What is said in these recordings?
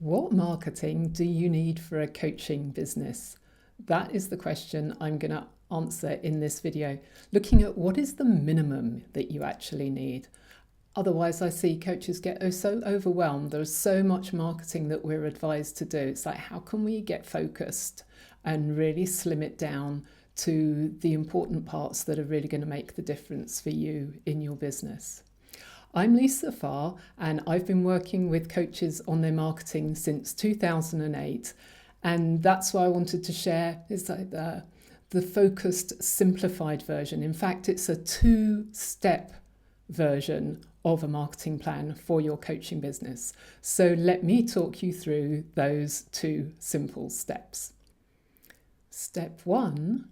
What marketing do you need for a coaching business? That is the question I'm going to answer in this video, looking at what is the minimum that you actually need. Otherwise, I see coaches get so overwhelmed. There's so much marketing that we're advised to do. It's like, how can we get focused and really slim it down to the important parts that are really going to make the difference for you in your business? I'm Lisa Farr, and I've been working with coaches on their marketing since 2008. And that's why I wanted to share is like the focused, simplified version. In fact, it's a two-step version of a marketing plan for your coaching business. So let me talk you through those two simple steps. Step one,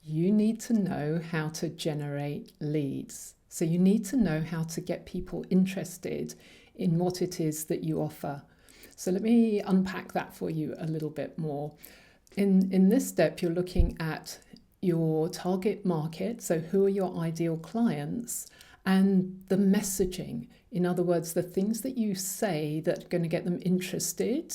you need to know how to generate leads. So you need to know how to get people interested in what it is that you offer. So let me unpack that for you a little bit more. In this step, you're looking at your target market. So who are your ideal clients? And the messaging. In other words, the things that you say that are going to get them interested,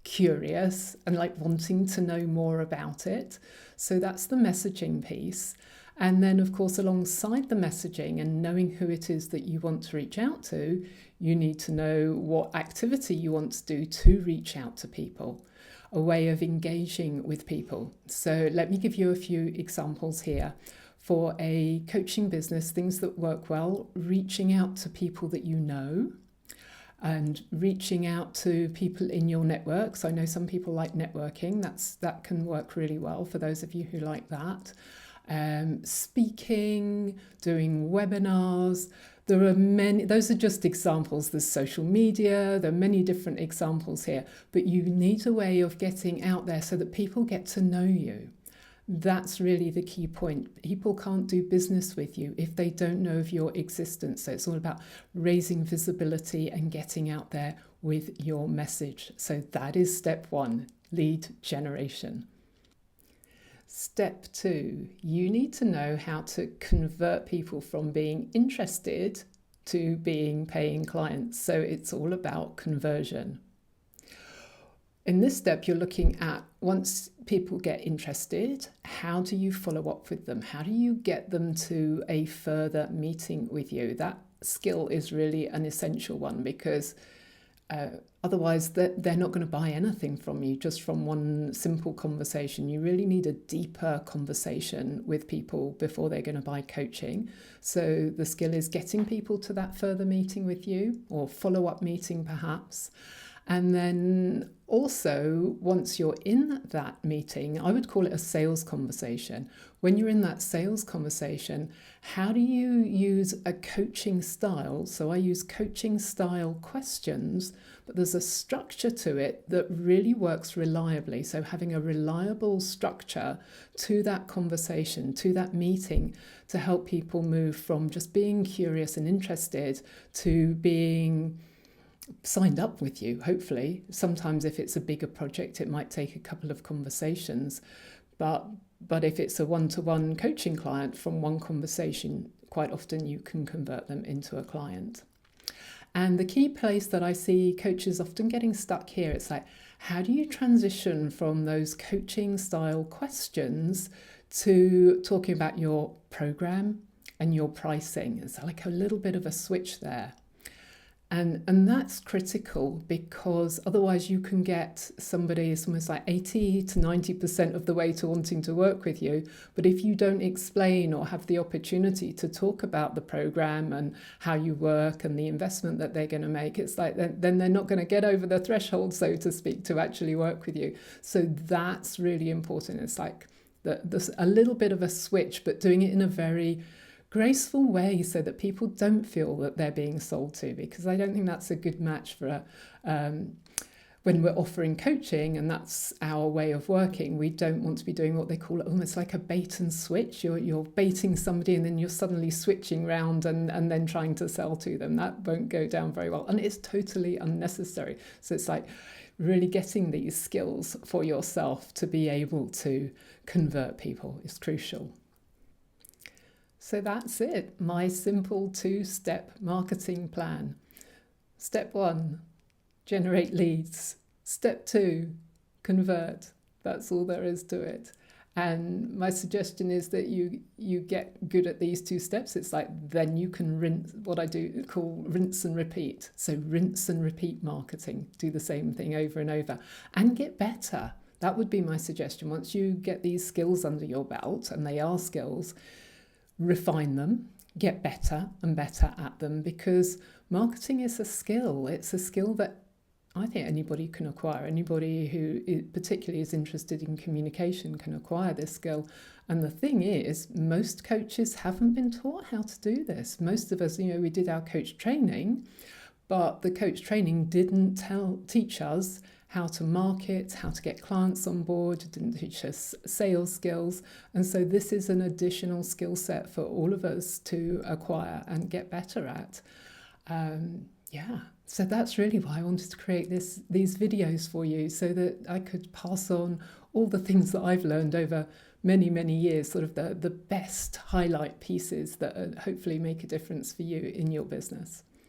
curious, and like wanting to know more about it. So that's the messaging piece. And then, of course, alongside the messaging and knowing who it is that you want to reach out to, you need to know what activity you want to do to reach out to people, a way of engaging with people. So let me give you a few examples here. For a coaching business, things that work well, reaching out to people that you know and reaching out to people in your network. So I know some people like networking. That can work really well for those of you who like that. Speaking, doing webinars. There are many, those are just examples. There's social media, there are many different examples here, but you need a way of getting out there so that people get to know you. That's really the key point. People can't do business with you if they don't know of your existence. So it's all about raising visibility and getting out there with your message. So that is step one, lead generation. Step two, you need to know how to convert people from being interested to being paying clients. So it's all about conversion. In this step, you're looking at once people get interested, how do you follow up with them? How do you get them to a further meeting with you? That skill is really an essential one because otherwise they're not going to buy anything from you just from one simple conversation. You really need a deeper conversation with people before they're going to buy coaching. So the skill is getting people to that further meeting with you or follow-up meeting perhaps. And then also, once you're in that meeting, I would call it a sales conversation. When you're in that sales conversation, how do you use a coaching style? So I use coaching style questions, but there's a structure to it that really works reliably. So having a reliable structure to that conversation, to that meeting, to help people move from just being curious and interested to being signed up with you, hopefully. Sometimes if it's a bigger project, it might take a couple of conversations. But if it's a one-to-one coaching client, from one conversation, quite often you can convert them into a client. And the key place that I see coaches often getting stuck here, it's like, how do you transition from those coaching style questions to talking about your program and your pricing? It's like a little bit of a switch there. And that's critical because otherwise you can get somebody, it's almost like 80 to 90% of the way to wanting to work with you. But if you don't explain or have the opportunity to talk about the program and how you work and the investment that they're going to make, it's like then they're not going to get over the threshold, so to speak, to actually work with you. So that's really important. It's like there's a little bit of a switch, but doing it in a very graceful way so that people don't feel that they're being sold to, because I don't think that's a good match for when we're offering coaching and that's our way of working. We don't want to be doing what they call almost like a bait and switch. You're baiting somebody and then you're suddenly switching round and then trying to sell to them. That won't go down very well and it's totally unnecessary. So it's like really getting these skills for yourself to be able to convert people is crucial. So that's it, my simple two-step marketing plan. Step one, generate leads. Step 2, convert. That's all there is to it. And my suggestion is that you get good at these 2 steps. It's like then you can rinse, what I do call rinse and repeat. So rinse and repeat marketing. Do the same thing over and over and get better. That would be my suggestion. Once you get these skills under your belt, and they are skills, refine them, get better and better at them, because marketing is a skill. It's a skill that I think anybody can acquire. Anybody who particularly is interested in communication can acquire this skill. And the thing is, most coaches haven't been taught how to do this. Most of us, we did our coach training, but the coach training didn't teach us how to market, how to get clients on board, it didn't teach us sales skills. And so this is an additional skill set for all of us to acquire and get better at. So that's really why I wanted to create these videos for you, so that I could pass on all the things that I've learned over many, many years, sort of the best highlight pieces that hopefully make a difference for you in your business.